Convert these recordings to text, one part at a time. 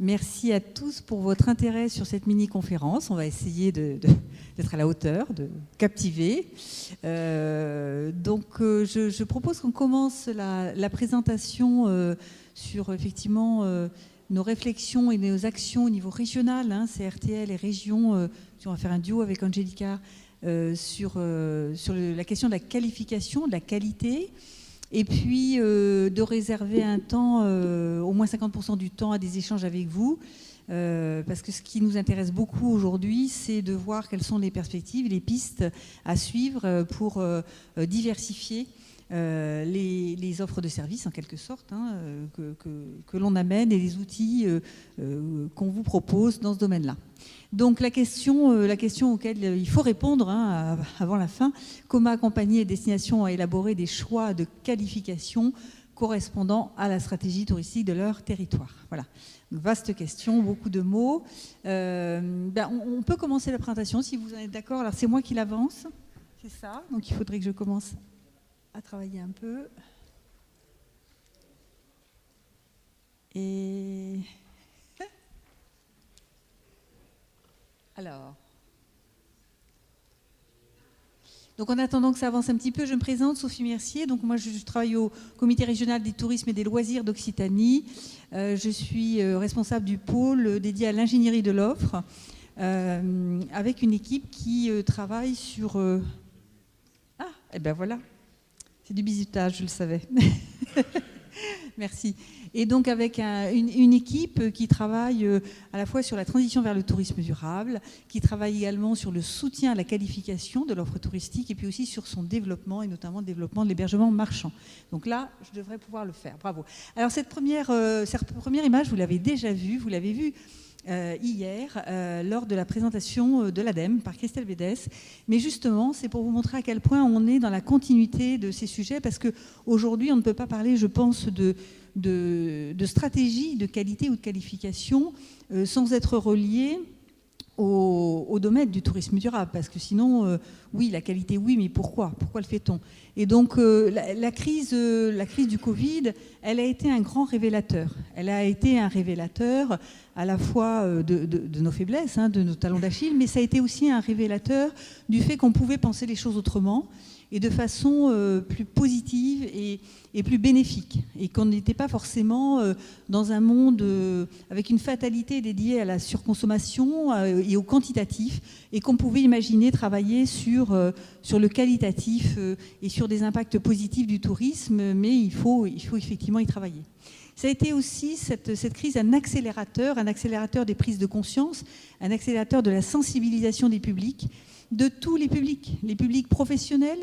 Merci à tous pour votre intérêt sur cette mini-conférence. On va essayer d'être à la hauteur, de captiver. Je propose qu'on commence la présentation sur effectivement nos réflexions et nos actions au niveau régional, CRTL et région. On va faire un duo avec Angelica sur la question de la qualification, de la qualité. Et puis de réserver un temps, au moins 50% du temps, à des échanges avec vous. Parce que ce qui nous intéresse beaucoup aujourd'hui, c'est de voir quelles sont les perspectives, les pistes à suivre pour diversifier les offres de services, en quelque sorte, que l'on amène et les outils qu'on vous propose dans ce domaine-là. Donc la question auquel il faut répondre avant la fin, comment accompagner les destinations à élaborer des choix de qualification correspondant à la stratégie touristique de leur territoire. Voilà, vaste question, beaucoup de mots. On peut commencer la présentation si vous en êtes d'accord. Alors c'est moi qui l'avance, c'est ça. Donc il faudrait que je commence à travailler un peu. Et... Alors, donc en attendant que ça avance un petit peu, je me présente, Sophie Mercier. Donc moi, je travaille au Comité régional du tourisme et des loisirs d'Occitanie. Je suis responsable du pôle dédié à l'ingénierie de l'offre, avec une équipe qui travaille sur... voilà, c'est du bizutage, je le savais. Merci. Et donc avec une équipe qui travaille à la fois sur la transition vers le tourisme durable, qui travaille également sur le soutien à la qualification de l'offre touristique et puis aussi sur son développement et notamment le développement de l'hébergement marchand. Donc là, je devrais pouvoir le faire. Bravo. Alors cette première image, vous l'avez déjà vue, vous l'avez vue hier lors de la présentation de l'ADEME par Christelle Bédès. Mais justement, c'est pour vous montrer à quel point on est dans la continuité de ces sujets parce qu'aujourd'hui, on ne peut pas parler, je pense, de stratégie de qualité ou de qualification sans être relié au domaine du tourisme durable, parce que sinon, oui, la qualité, oui, mais pourquoi le fait-on? Et donc, la crise du Covid, elle a été un grand révélateur. Elle a été un révélateur à la fois de nos faiblesses, de nos talons d'Achille, mais ça a été aussi un révélateur du fait qu'on pouvait penser les choses autrement et de façon plus positive et plus bénéfique. Et qu'on n'était pas forcément dans un monde avec une fatalité dédiée à la surconsommation et au quantitatif, et qu'on pouvait imaginer travailler sur le qualitatif et sur des impacts positifs du tourisme, mais il faut effectivement y travailler. Ça a été aussi, cette crise, un accélérateur des prises de conscience, un accélérateur de la sensibilisation des publics, de tous les publics professionnels,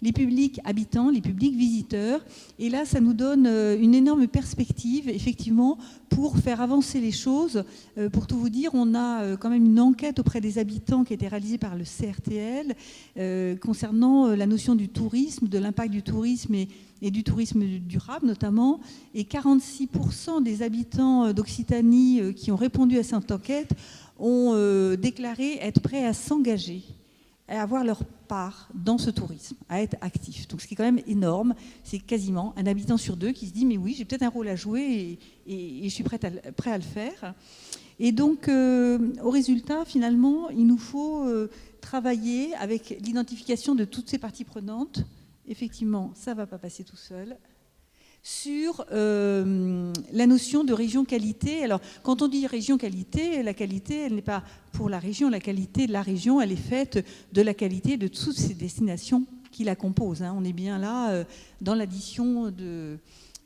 les publics habitants, les publics visiteurs. Et là, ça nous donne une énorme perspective, effectivement, pour faire avancer les choses. Pour tout vous dire, on a quand même une enquête auprès des habitants qui a été réalisée par le CRTL concernant la notion du tourisme, de l'impact du tourisme et du tourisme durable notamment. Et 46% des habitants d'Occitanie qui ont répondu à cette enquête ont déclaré être prêts à s'engager, à avoir leur part dans ce tourisme, à être actifs. Donc ce qui est quand même énorme, c'est quasiment un habitant sur deux qui se dit « mais oui, j'ai peut-être un rôle à jouer et je suis prêt à le faire ». Et donc, au résultat, finalement, il nous faut travailler avec l'identification de toutes ces parties prenantes. Effectivement, ça ne va pas passer tout seul. Sur la notion de région qualité. Alors, quand on dit région qualité, la qualité, elle n'est pas pour la région. La qualité de la région, elle est faite de la qualité de toutes ces destinations qui la composent. On est bien là dans l'addition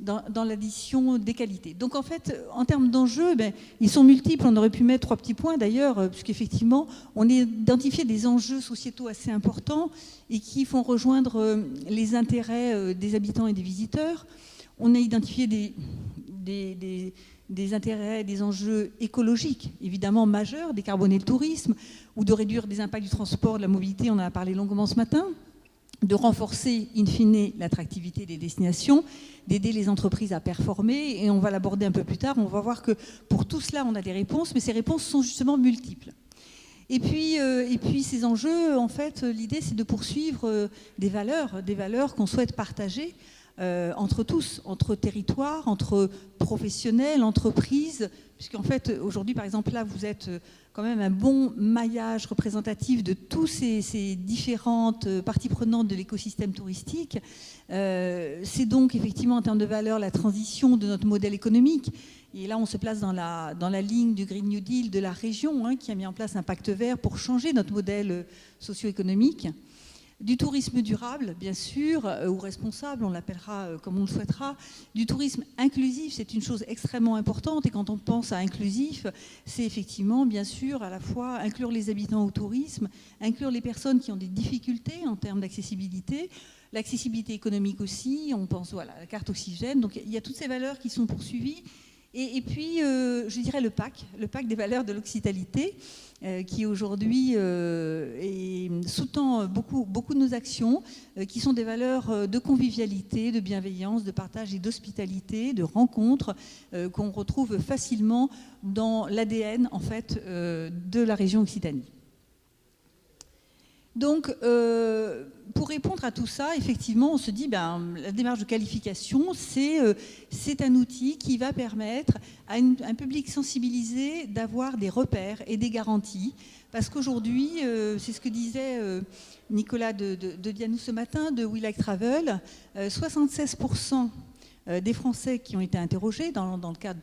des qualités. Donc, en fait, en termes d'enjeux, ils sont multiples. On aurait pu mettre 3 petits points, d'ailleurs, puisqu'effectivement, on a identifié des enjeux sociétaux assez importants et qui font rejoindre les intérêts des habitants et des visiteurs. On a identifié des intérêts, des enjeux écologiques, évidemment majeurs, décarboner le tourisme, ou de réduire des impacts du transport, de la mobilité, on en a parlé longuement ce matin, de renforcer, in fine, l'attractivité des destinations, d'aider les entreprises à performer, et on va l'aborder un peu plus tard, on va voir que pour tout cela, on a des réponses, mais ces réponses sont justement multiples. Et puis ces enjeux, en fait, l'idée, c'est de poursuivre des valeurs qu'on souhaite partager, entre tous, entre territoires, entre professionnels, entreprises, puisqu'en fait, aujourd'hui, par exemple, là, vous êtes quand même un bon maillage représentatif de tous ces différentes parties prenantes de l'écosystème touristique. C'est donc effectivement en termes de valeur la transition de notre modèle économique. Et là, on se place dans la ligne du Green New Deal de la région, qui a mis en place un pacte vert pour changer notre modèle socio-économique. Du tourisme durable, bien sûr, ou responsable, on l'appellera comme on le souhaitera. Du tourisme inclusif, c'est une chose extrêmement importante. Et quand on pense à inclusif, c'est effectivement, bien sûr, à la fois inclure les habitants au tourisme, inclure les personnes qui ont des difficultés en termes d'accessibilité, l'accessibilité économique aussi, on pense à la carte oxygène. Donc il y a toutes ces valeurs qui sont poursuivies. Et puis, je dirais le PAC des valeurs de l'occitalité, qui aujourd'hui sous-tend beaucoup de nos actions, qui sont des valeurs de convivialité, de bienveillance, de partage et d'hospitalité, de rencontre, qu'on retrouve facilement dans l'ADN en fait, de la région Occitanie. Donc, pour répondre à tout ça, effectivement, on se dit la démarche de qualification, c'est un outil qui va permettre à un public sensibilisé d'avoir des repères et des garanties. Parce qu'aujourd'hui, c'est ce que disait Nicolas de Dianou ce matin, de We Like Travel, 76% des Français qui ont été interrogés dans le cadre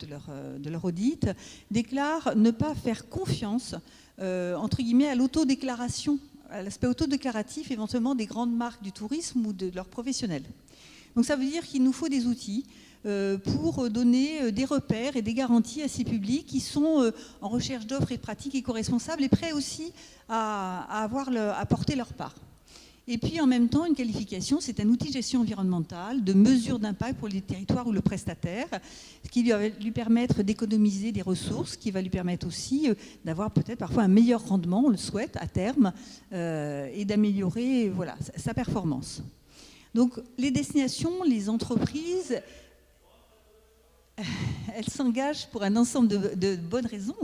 de leur audit déclarent ne pas faire confiance, entre guillemets, à l'autodéclaration, à l'aspect autodéclaratif éventuellement des grandes marques du tourisme ou de leurs professionnels. Donc ça veut dire qu'il nous faut des outils pour donner des repères et des garanties à ces publics qui sont en recherche d'offres et de pratiques éco-responsables et prêts aussi à porter leur part. Et puis en même temps, une qualification, c'est un outil de gestion environnementale, de mesure d'impact pour les territoires ou le prestataire, ce qui va lui permettre d'économiser des ressources, qui va lui permettre aussi d'avoir peut-être parfois un meilleur rendement, on le souhaite, à terme, et d'améliorer sa performance. Donc les destinations, les entreprises, elles s'engagent pour un ensemble de bonnes raisons.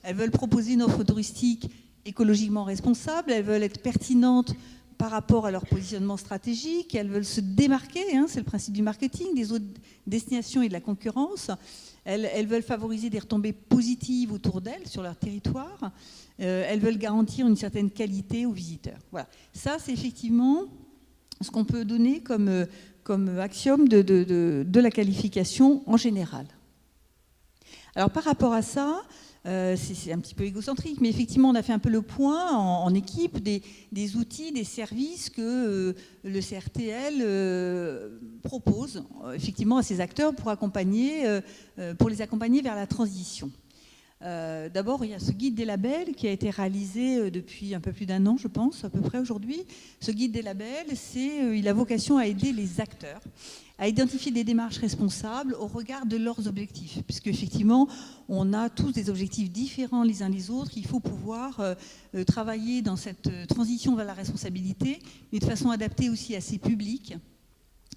Elles veulent proposer une offre touristique écologiquement responsable, elles veulent être pertinentes par rapport à leur positionnement stratégique, elles veulent se démarquer, c'est le principe du marketing, des autres destinations et de la concurrence. Elles veulent favoriser des retombées positives autour d'elles, sur leur territoire. Elles veulent garantir une certaine qualité aux visiteurs. Voilà. Ça, c'est effectivement ce qu'on peut donner comme axiome de la qualification en général. Alors, par rapport à ça, c'est un petit peu égocentrique, mais effectivement, on a fait un peu le point en équipe des outils, des services que le CRTL propose effectivement à ses acteurs pour les accompagner vers la transition. D'abord, il y a ce guide des labels qui a été réalisé depuis un peu plus d'1 an, je pense, à peu près aujourd'hui. Ce guide des labels, il a vocation à aider les acteurs à identifier des démarches responsables au regard de leurs objectifs, puisque effectivement, on a tous des objectifs différents les uns les autres. Il faut pouvoir travailler dans cette transition vers la responsabilité, mais de façon adaptée aussi à ses publics,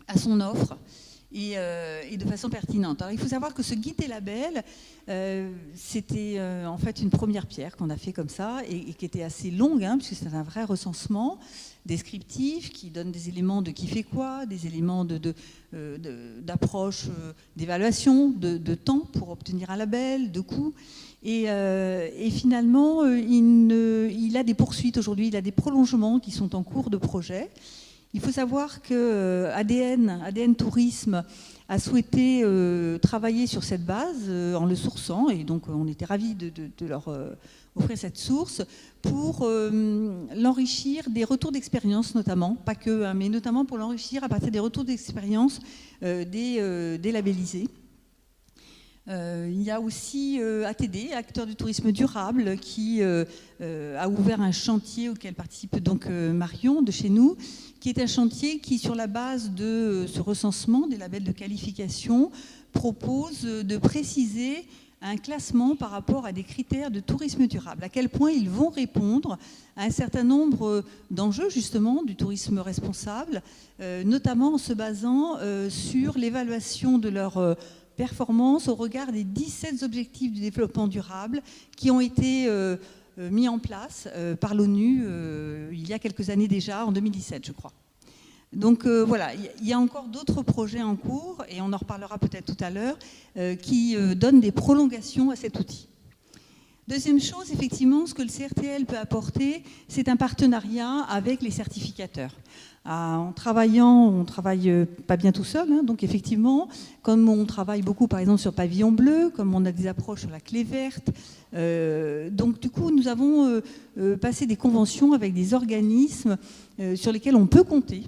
à son offre, et de façon pertinente. Alors, il faut savoir que ce guide des labels, c'était en fait une première pierre qu'on a fait comme ça et qui était assez longue, puisque c'est un vrai recensement descriptif qui donne des éléments de qui fait quoi, des éléments d'approche, d'évaluation, de temps pour obtenir un label, de coût. Et finalement, il a des poursuites aujourd'hui, il a des prolongements qui sont en cours de projet. Il faut savoir que ADN Tourisme a souhaité travailler sur cette base en le sourçant, et donc on était ravis de leur offrir cette source pour l'enrichir des retours d'expérience notamment, pas que, mais notamment pour l'enrichir à partir des retours d'expérience des labellisés. Il y a aussi ATD, Acteurs du tourisme durable, qui a ouvert un chantier auquel participe donc Marion de chez nous, qui est un chantier qui, sur la base de ce recensement des labels de qualification, propose de préciser un classement par rapport à des critères de tourisme durable, à quel point ils vont répondre à un certain nombre d'enjeux justement du tourisme responsable, notamment en se basant sur l'évaluation de leur performance au regard des 17 objectifs du développement durable qui ont été mis en place par l'ONU il y a quelques années déjà, en 2017 je crois. Donc voilà, il y a encore d'autres projets en cours, et on en reparlera peut-être tout à l'heure, qui donnent des prolongations à cet outil. Deuxième chose, effectivement, ce que le CRTL peut apporter, c'est un partenariat avec les certificateurs. En travaillant, on ne travaille pas bien tout seul, hein, donc effectivement, comme on travaille beaucoup par exemple sur Pavillon Bleu, comme on a des approches sur la clé verte, donc du coup nous avons passé des conventions avec des organismes sur lesquels on peut compter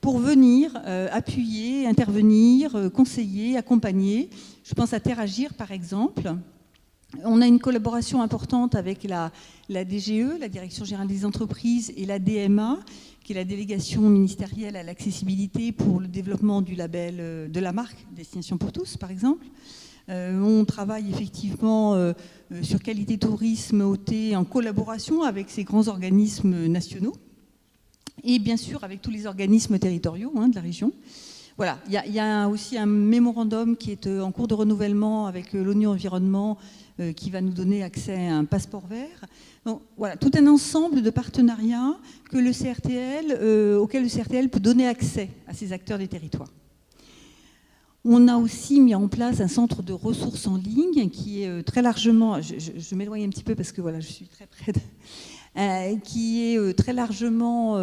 pour venir appuyer, intervenir, conseiller, accompagner. Je pense à Teragir par exemple. On a une collaboration importante avec la DGE, la Direction Générale des Entreprises, et la DMA, qui est la délégation ministérielle à l'accessibilité pour le développement du label de la marque Destination pour tous, par exemple. On travaille effectivement sur Qualité Tourisme OT en collaboration avec ces grands organismes nationaux et bien sûr avec tous les organismes territoriaux de la région. Voilà, il y a aussi un mémorandum qui est en cours de renouvellement avec l'ONU Environnement qui va nous donner accès à un passeport vert. Donc voilà, tout un ensemble de partenariats que le CRTL, auquel le CRTL peut donner accès à ces acteurs des territoires. On a aussi mis en place un centre de ressources en ligne qui est très largement, je m'éloigne un petit peu parce que voilà, je suis très près de... qui est très largement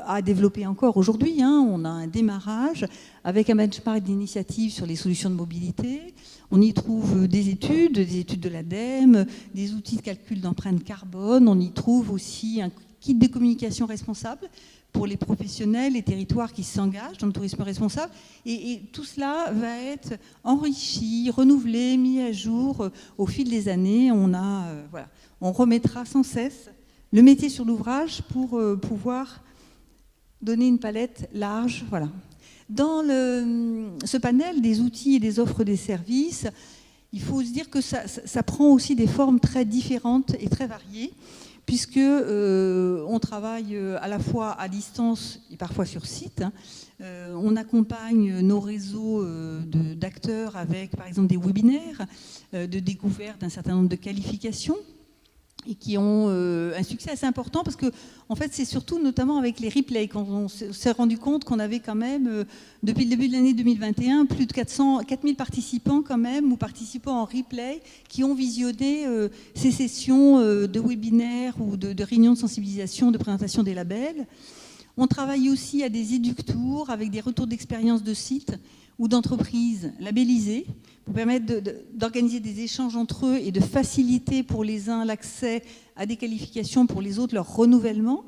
à développer encore aujourd'hui. On a un démarrage avec un benchmark d'initiatives sur les solutions de mobilité. On y trouve des études de l'ADEME, des outils de calcul d'empreinte carbone. On y trouve aussi un kit de communication responsable pour les professionnels, les territoires qui s'engagent dans le tourisme responsable. Et tout cela va être enrichi, renouvelé, mis à jour au fil des années. On remettra sans cesse le métier sur l'ouvrage pour pouvoir donner une palette large. Voilà. Dans ce panel des outils et des offres des services, il faut se dire que ça prend aussi des formes très différentes et très variées, puisque on travaille à la fois à distance et parfois sur site. On accompagne nos réseaux d'acteurs avec, par exemple, des webinaires de découverte d'un certain nombre de qualifications, et qui ont un succès assez important parce que en fait, c'est surtout notamment avec les replays qu'on s'est rendu compte qu'on avait quand même, depuis le début de l'année 2021, plus de 4000 participants quand même, ou participants en replay, qui ont visionné ces sessions de webinaires ou de réunions de sensibilisation, de présentation des labels. On travaille aussi à des éductours avec des retours d'expérience de sites ou d'entreprises labellisées pour permettre d'organiser des échanges entre eux et de faciliter pour les uns l'accès à des qualifications, pour les autres leur renouvellement.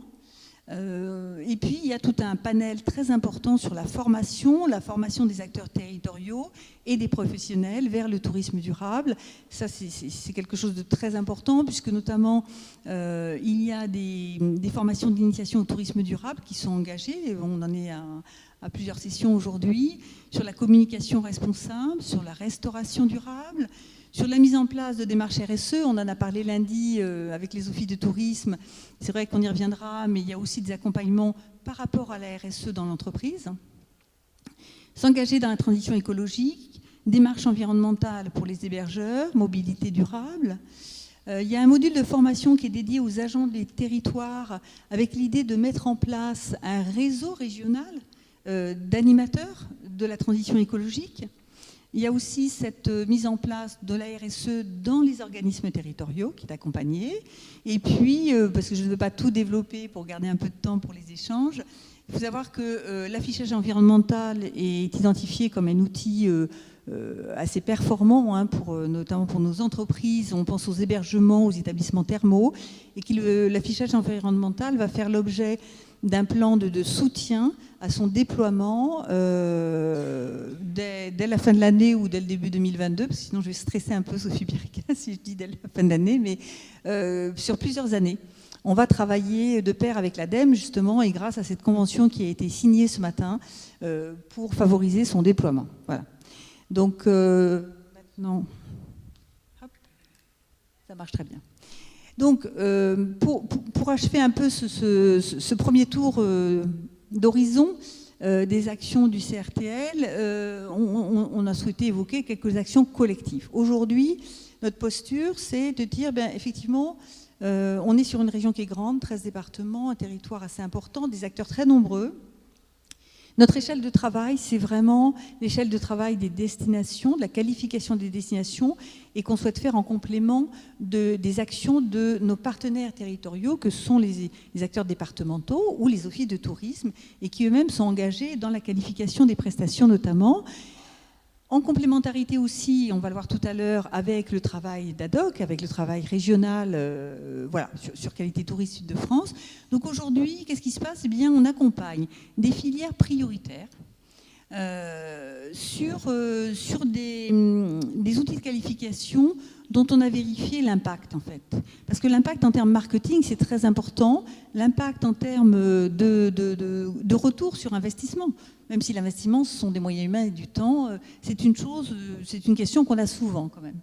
Et puis il y a tout un panel très important sur la formation des acteurs territoriaux et des professionnels vers le tourisme durable. Ça, c'est quelque chose de très important puisque notamment il y a des formations d'initiation au tourisme durable qui sont engagées. On en est à plusieurs sessions aujourd'hui, sur la communication responsable, sur la restauration durable, sur la mise en place de démarches RSE. On en a parlé lundi avec les offices de tourisme. C'est vrai qu'on y reviendra, mais il y a aussi des accompagnements par rapport à la RSE dans l'entreprise. S'engager dans la transition écologique, démarche environnementale pour les hébergeurs, mobilité durable. Il y a un module de formation qui est dédié aux agents des territoires avec l'idée de mettre en place un réseau régional d'animateurs de la transition écologique. Il y a aussi cette mise en place de la RSE dans les organismes territoriaux qui est accompagnée. Et puis, parce que je ne veux pas tout développer pour garder un peu de temps pour les échanges, il faut savoir que l'affichage environnemental est identifié comme un outil assez performant, notamment pour nos entreprises. On pense aux hébergements, aux établissements thermaux, et que l'affichage environnemental va faire l'objet d'un plan de soutien à son déploiement dès la fin de l'année ou dès le début 2022, parce que sinon je vais stresser un peu Sophie Birica si je dis dès la fin de l'année, mais sur plusieurs années. On va travailler de pair avec l'ADEME, justement, et grâce à cette convention qui a été signée ce matin pour favoriser son déploiement. Voilà. Donc, maintenant, hop, ça marche très bien. Donc, pour achever un peu ce premier tour d'horizon des actions du CRTL, on a souhaité évoquer quelques actions collectives. Aujourd'hui, notre posture, c'est de dire, effectivement, on est sur une région qui est grande, 13 départements, un territoire assez important, des acteurs très nombreux. Notre échelle de travail, c'est vraiment l'échelle de travail des destinations, de la qualification des destinations, et qu'on souhaite faire en complément des actions de nos partenaires territoriaux, que sont les acteurs départementaux ou les offices de tourisme, et qui eux-mêmes sont engagés dans la qualification des prestations notamment. En complémentarité aussi, on va le voir tout à l'heure, avec le travail d'ADOC, avec le travail régional sur Qualité Tourisme Sud-de-France. Donc aujourd'hui, qu'est-ce qui se passe ? Eh bien, on accompagne des filières prioritaires sur des outils de qualification dont on a vérifié l'impact, en fait. Parce que l'impact en termes marketing, c'est très important. L'impact en termes de retour sur investissement. Même si l'investissement, ce sont des moyens humains et du temps, c'est une question qu'on a souvent quand même.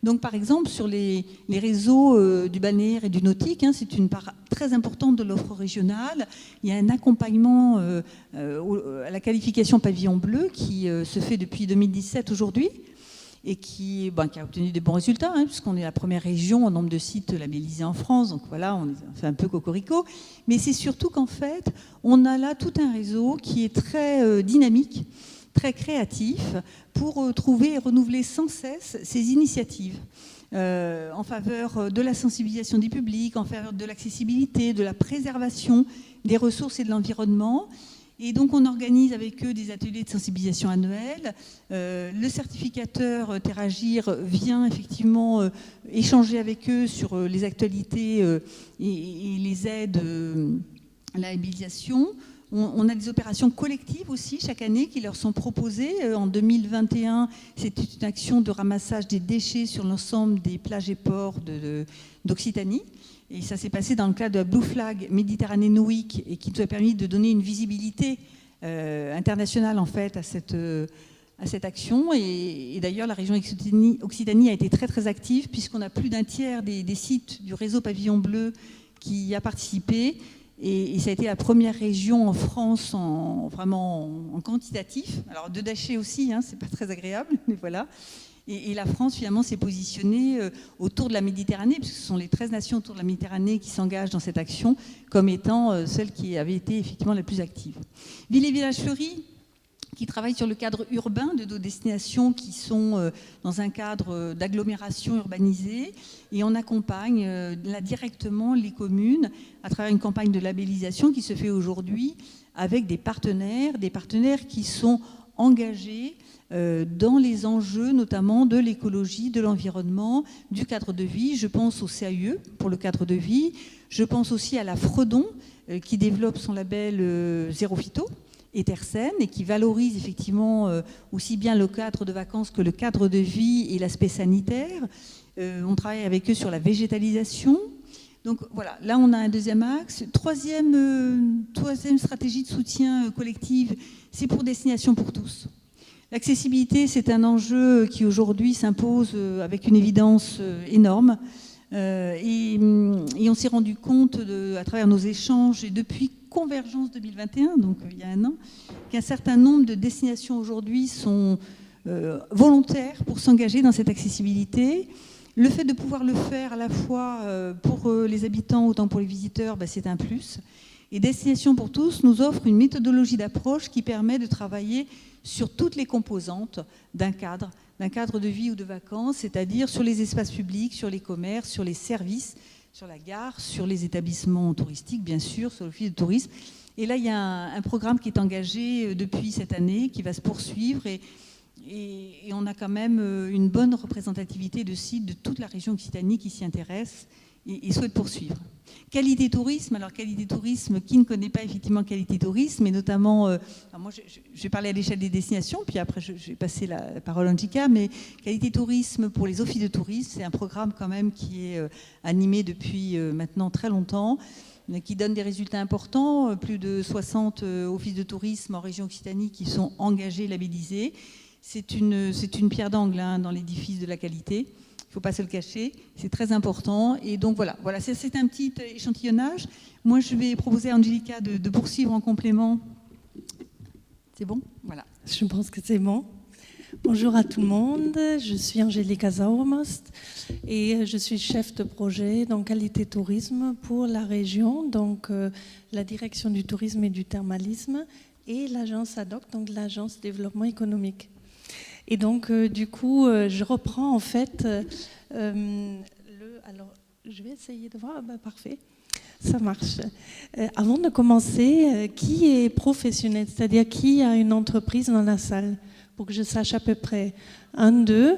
Donc par exemple, sur les réseaux du balnéaire et du nautique, c'est une part très importante de l'offre régionale. Il y a un accompagnement à la qualification pavillon bleu qui se fait depuis 2017 aujourd'hui et qui a obtenu des bons résultats, puisqu'on est la première région en nombre de sites labellisés en France. Donc voilà, on fait un peu cocorico. Mais c'est surtout qu'en fait, on a là tout un réseau qui est très dynamique, très créatif, pour trouver et renouveler sans cesse ces initiatives en faveur de la sensibilisation des publics, en faveur de l'accessibilité, de la préservation des ressources et de l'environnement. Et donc, on organise avec eux des ateliers de sensibilisation annuels. Le certificateur Terragir vient effectivement échanger avec eux sur les actualités et les aides à la labellisation. On a des opérations collectives aussi chaque année qui leur sont proposées. En 2021, c'était une action de ramassage des déchets sur l'ensemble des plages et ports d'Occitanie. Et ça s'est passé dans le cadre de la Blue Flag Méditerranée Week et qui nous a permis de donner une visibilité internationale en fait à cette action. Et d'ailleurs, la région Occitanie a été très très active puisqu'on a plus d'un tiers des sites du réseau Pavillon Bleu qui y a participé. Et ça a été la première région en France vraiment en quantitatif. Alors de déchets aussi, c'est pas très agréable, mais voilà. Et la France, finalement, s'est positionnée autour de la Méditerranée, puisque ce sont les 13 nations autour de la Méditerranée qui s'engagent dans cette action, comme étant celles qui avaient été effectivement les plus actives. Ville et Village Fleury, qui travaille sur le cadre urbain de nos destinations qui sont dans un cadre d'agglomération urbanisée. Et on accompagne là directement les communes à travers une campagne de labellisation qui se fait aujourd'hui avec des partenaires qui sont engagés dans les enjeux notamment de l'écologie, de l'environnement, du cadre de vie. Je pense au CAUE pour le cadre de vie. Je pense aussi à la Fredon qui développe son label Zéro Phyto et Terre Saine et qui valorise effectivement aussi bien le cadre de vacances que le cadre de vie et l'aspect sanitaire. On travaille avec eux sur la végétalisation. Donc voilà, là on a un deuxième axe. Troisième stratégie de soutien collectif, c'est pour Destination pour tous. L'accessibilité, c'est un enjeu qui aujourd'hui s'impose avec une évidence énorme. Et on s'est rendu compte à travers nos échanges et depuis Convergence 2021, donc il y a un an, qu'un certain nombre de destinations aujourd'hui sont volontaires pour s'engager dans cette accessibilité. Le fait de pouvoir le faire à la fois pour les habitants autant pour les visiteurs, c'est un plus. Et Destination pour tous nous offre une méthodologie d'approche qui permet de travailler sur toutes les composantes d'un cadre de vie ou de vacances, c'est-à-dire sur les espaces publics, sur les commerces, sur les services, sur la gare, sur les établissements touristiques, bien sûr, sur l'office de tourisme. Et là, il y a un programme qui est engagé depuis cette année, qui va se poursuivre et on a quand même une bonne représentativité de sites de toute la région Occitanie qui s'y intéressent et souhaitent poursuivre. Qualité tourisme, alors Qualité tourisme, qui ne connaît pas effectivement Qualité tourisme, et notamment, moi je vais parler à l'échelle des destinations, puis après je vais passer la parole à Angelica, mais Qualité tourisme pour les offices de tourisme, c'est un programme quand même qui est animé depuis maintenant très longtemps, qui donne des résultats importants, plus de 60 offices de tourisme en région Occitanie qui sont engagés, labellisés. C'est une pierre d'angle dans l'édifice de la qualité. Il ne faut pas se le cacher, c'est très important. Et donc voilà, c'est un petit échantillonnage. Moi, je vais proposer à Angelica de poursuivre en complément. C'est bon ? Voilà. Je pense que c'est bon. Bonjour à tout le monde, je suis Angelica Sauermost et je suis chef de projet dans Qualité Tourisme pour la région, donc la direction du tourisme et du thermalisme et l'agence ADOC, donc l'agence développement économique. Et donc, du coup, je reprends en fait alors, je vais essayer de voir. Parfait, ça marche. Avant de commencer, qui est professionnel, c'est-à-dire qui a une entreprise dans la salle, pour que je sache à peu près. 1, 2,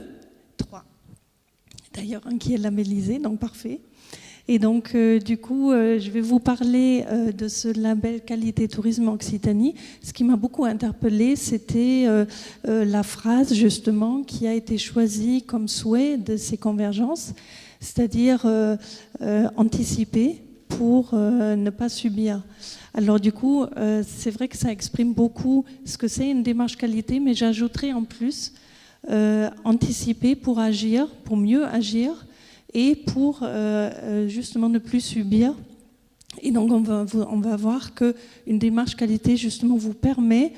3. D'ailleurs, un qui est labellisé, donc parfait. Et donc, du coup, je vais vous parler de ce label Qualité Tourisme Occitanie. Ce qui m'a beaucoup interpellée, c'était la phrase, justement, qui a été choisie comme souhait de ces convergences, c'est-à-dire anticiper pour ne pas subir. Alors, du coup, c'est vrai que ça exprime beaucoup ce que c'est une démarche qualité, mais j'ajouterai en plus anticiper pour agir, pour mieux agir, et pour justement ne plus subir. Et donc on va voir qu'une démarche qualité justement vous permet,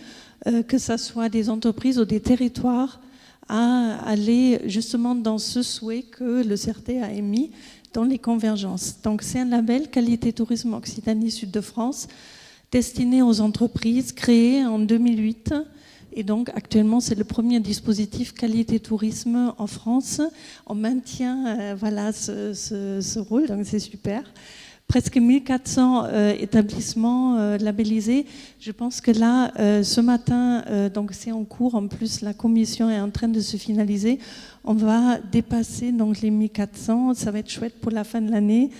que ce soit des entreprises ou des territoires, à aller justement dans ce souhait que le CRT a émis dans les convergences. Donc c'est un label Qualité Tourisme Occitanie Sud-de-France destiné aux entreprises, créé en 2008. Et donc, actuellement, c'est le premier dispositif qualité tourisme en France. On maintient voilà, ce rôle, donc c'est super. Presque 1400 établissements labellisés. Je pense que là, ce matin, donc c'est en cours. En plus, la commission est en train de se finaliser. On va dépasser donc les 1400. Ça va être chouette pour la fin de l'année.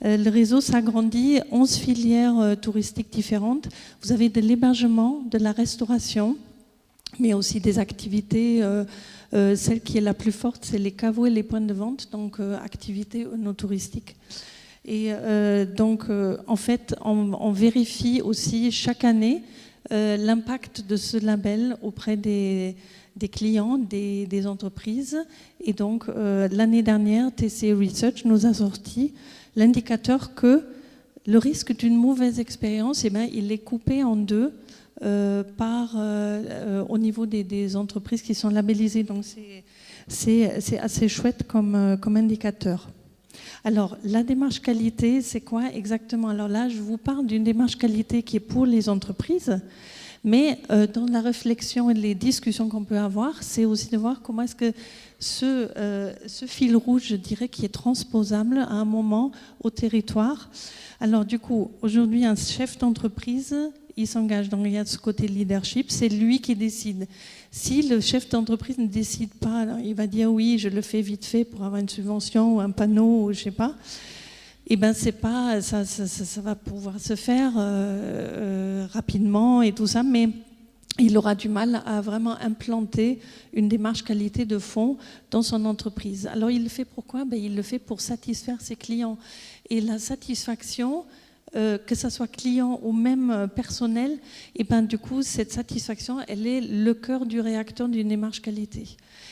Le réseau s'agrandit. 11 filières touristiques différentes. Vous avez de l'hébergement, de la restauration, mais aussi des activités. Celle qui est la plus forte, c'est les caveaux et les points de vente, donc activités non touristiques. Et donc, en fait, on vérifie aussi chaque année l'impact de ce label auprès des clients, des entreprises. Et donc, l'année dernière, TC Research nous a sorti l'indicateur que le risque d'une mauvaise expérience, eh bien, il est coupé en deux. Au niveau des entreprises qui sont labellisées. Donc c'est assez chouette comme indicateur. Alors la démarche qualité, c'est quoi exactement? Alors là, je vous parle d'une démarche qualité qui est pour les entreprises, mais dans la réflexion et les discussions qu'on peut avoir, c'est aussi de voir comment est-ce que ce fil rouge, je dirais, qui est transposable à un moment au territoire. Alors du coup, aujourd'hui, un chef d'entreprise, il s'engage, donc il y a ce côté leadership, c'est lui qui décide. Si le chef d'entreprise ne décide pas, alors il va dire oui, je le fais vite fait pour avoir une subvention ou un panneau ou je sais pas. Et ben c'est pas ça va pouvoir se faire rapidement et tout ça, mais il aura du mal à vraiment implanter une démarche qualité de fond dans son entreprise. Alors il le fait pourquoi? Ben, il le fait pour satisfaire ses clients. Et la satisfaction, que ce soit client ou même personnel, et ben du coup cette satisfaction, elle est le cœur du réacteur d'une démarche qualité.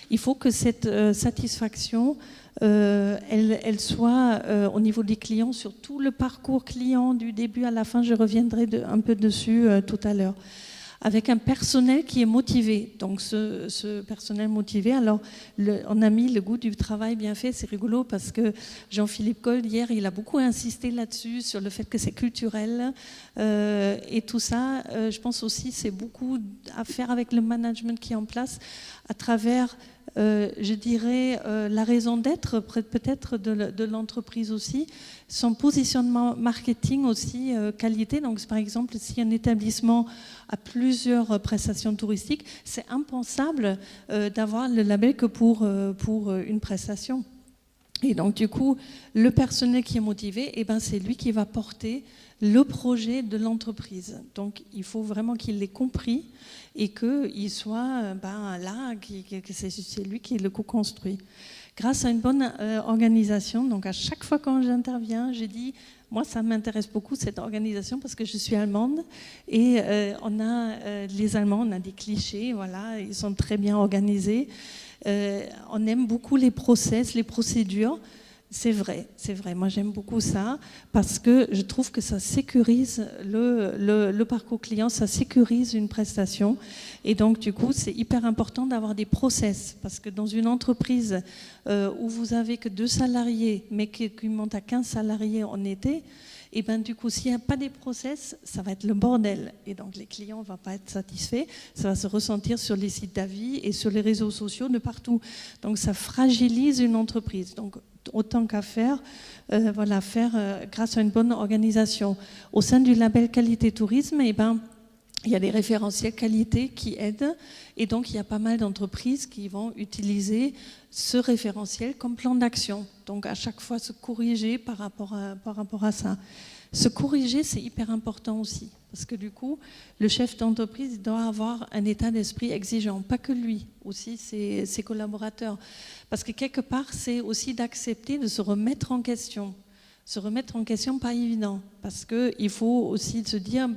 Il faut que cette satisfaction, elle soit au niveau des clients sur tout le parcours client du début à la fin. Je reviendrai un peu dessus tout à l'heure. Avec un personnel qui est motivé. Donc ce personnel motivé, alors on a mis le goût du travail bien fait, c'est rigolo parce que Jean-Philippe Coll, hier, il a beaucoup insisté là-dessus, sur le fait que c'est culturel et tout ça. Je pense aussi c'est beaucoup à faire avec le management qui est en place à travers, je dirais, la raison d'être peut-être de l'entreprise aussi, son positionnement marketing aussi, qualité. Donc par exemple, si un établissement a plusieurs prestations touristiques, c'est impensable d'avoir le label que pour une prestation. Et donc du coup, le personnel qui est motivé, eh ben, c'est lui qui va porter le projet de l'entreprise. Donc il faut vraiment qu'il l'ait compris et qu'il soit là, que c'est lui qui le co-construit. Grâce à une bonne organisation, donc à chaque fois quand j'interviens, j'ai dit, moi ça m'intéresse beaucoup cette organisation parce que je suis allemande et on a les Allemands, on a des clichés, voilà, ils sont très bien organisés. On aime beaucoup les process, les procédures. C'est vrai. Moi, j'aime beaucoup ça parce que je trouve que ça sécurise le parcours client, ça sécurise une prestation. Et donc, du coup, c'est hyper important d'avoir des process parce que dans une entreprise où vous avez que 2 salariés, mais qui monte à 15 salariés en été, Et ben du coup, s'il n'y a pas des process, ça va être le bordel. Et donc les clients ne vont pas être satisfaits. Ça va se ressentir sur les sites d'avis et sur les réseaux sociaux de partout. Donc ça fragilise une entreprise. Donc autant qu'à faire, grâce à une bonne organisation. Au sein du label Qualité Tourisme, et ben il y a des référentiels qualité qui aident et donc il y a pas mal d'entreprises qui vont utiliser ce référentiel comme plan d'action. Donc à chaque fois se corriger par rapport à ça. Se corriger, c'est hyper important aussi parce que du coup, le chef d'entreprise doit avoir un état d'esprit exigeant, pas que lui, aussi ses collaborateurs. Parce que quelque part, c'est aussi d'accepter de se remettre en question. Se remettre en question, pas évident, parce qu'il faut aussi se dire,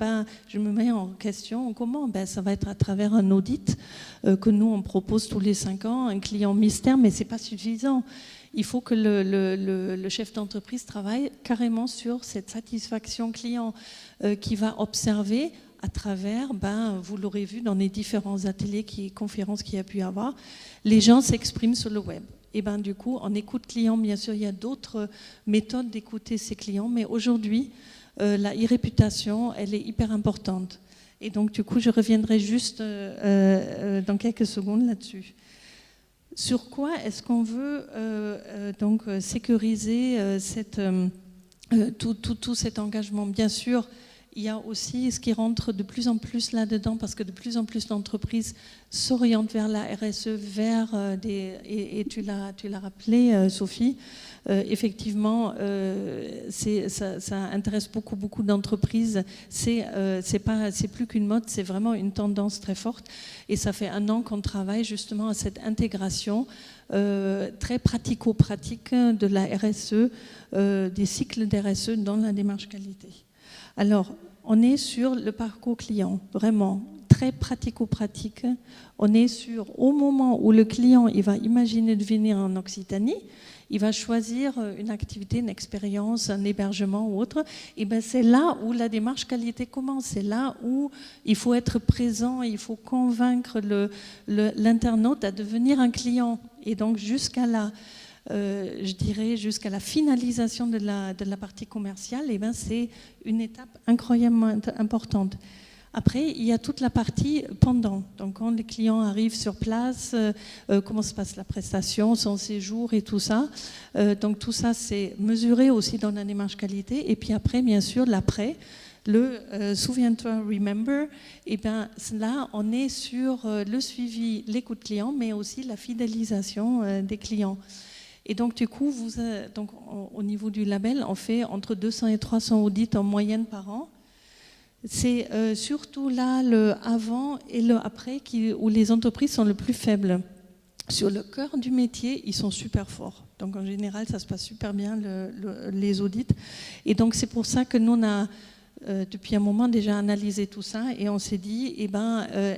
je me mets en question, comment ? Ça va être à travers un audit que nous, on propose tous les 5 ans, un client mystère, mais ce n'est pas suffisant. Il faut que le chef d'entreprise travaille carrément sur cette satisfaction client qui va observer à travers, vous l'aurez vu dans les différents ateliers, conférences qu'il y a pu y avoir, les gens s'expriment sur le web. Et du coup, en écoute client, bien sûr, il y a d'autres méthodes d'écouter ses clients, mais aujourd'hui, la e-réputation, elle est hyper importante. Et donc, du coup, je reviendrai juste dans quelques secondes là-dessus. Sur quoi est-ce qu'on veut donc sécuriser tout cet engagement ? Bien sûr, il y a aussi ce qui rentre de plus en plus là-dedans, parce que de plus en plus d'entreprises s'orientent vers la RSE, et tu l'as rappelé, Sophie, effectivement, ça intéresse beaucoup d'entreprises. C'est plus qu'une mode, c'est vraiment une tendance très forte. Et ça fait 1 an qu'on travaille justement à cette intégration très pratico-pratique de la RSE, des cycles d'RSE dans la démarche qualité. Alors, on est sur le parcours client, vraiment très pratico-pratique. On est au moment où le client il va imaginer de venir en Occitanie, il va choisir une activité, une expérience, un hébergement ou autre. Et c'est là où la démarche qualité commence. C'est là où il faut être présent, il faut convaincre l'internaute à devenir un client. Et donc jusqu'à la finalisation de la partie commerciale, c'est une étape incroyablement importante. Après, il y a toute la partie pendant. Donc, quand les clients arrivent sur place, comment se passe la prestation, son séjour et tout ça. Donc, tout ça, c'est mesuré aussi dans la démarche qualité. Et puis après, bien sûr, l'après, souviens-toi, remember, là, on est sur le suivi, l'écoute client, mais aussi la fidélisation des clients. Et donc, du coup, au niveau du label, on fait entre 200 et 300 audits en moyenne par an. C'est surtout là le avant et le après où les entreprises sont le plus faibles. Sur le cœur du métier, ils sont super forts. Donc, en général, ça se passe super bien, les audits. Et donc, c'est pour ça que nous, on a, depuis un moment, déjà analysé tout ça et on s'est dit,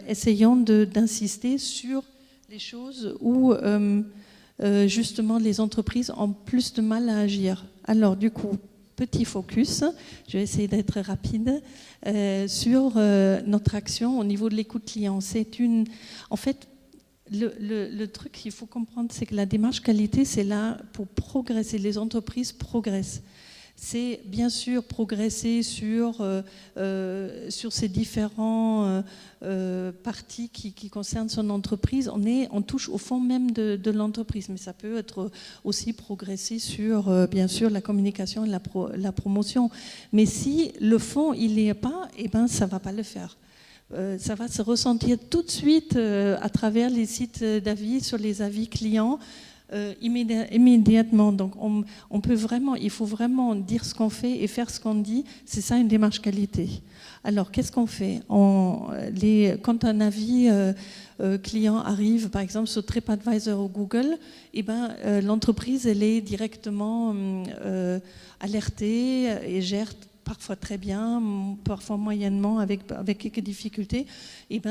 essayons d'insister sur les choses où... justement, les entreprises ont plus de mal à agir. Alors, du coup, petit focus, je vais essayer d'être rapide, sur notre action au niveau de l'écoute client. En fait, le truc qu'il faut comprendre, c'est que la démarche qualité, c'est là pour progresser. Les entreprises progressent. C'est bien sûr progresser sur ces différents parties qui concernent son entreprise. On touche au fond même de l'entreprise, mais ça peut être aussi progresser sur, bien sûr, la communication et la promotion. Mais si le fond, il n'y est pas, ça ne va pas le faire. Ça va se ressentir tout de suite à travers les sites d'avis, sur les avis clients, immédiatement. Donc il faut vraiment dire ce qu'on fait et faire ce qu'on dit. C'est ça une démarche qualité. Alors qu'est-ce qu'on fait ? Quand un avis client arrive, par exemple sur TripAdvisor ou Google, l'entreprise elle est directement alertée et gère parfois très bien, parfois moyennement, avec quelques difficultés,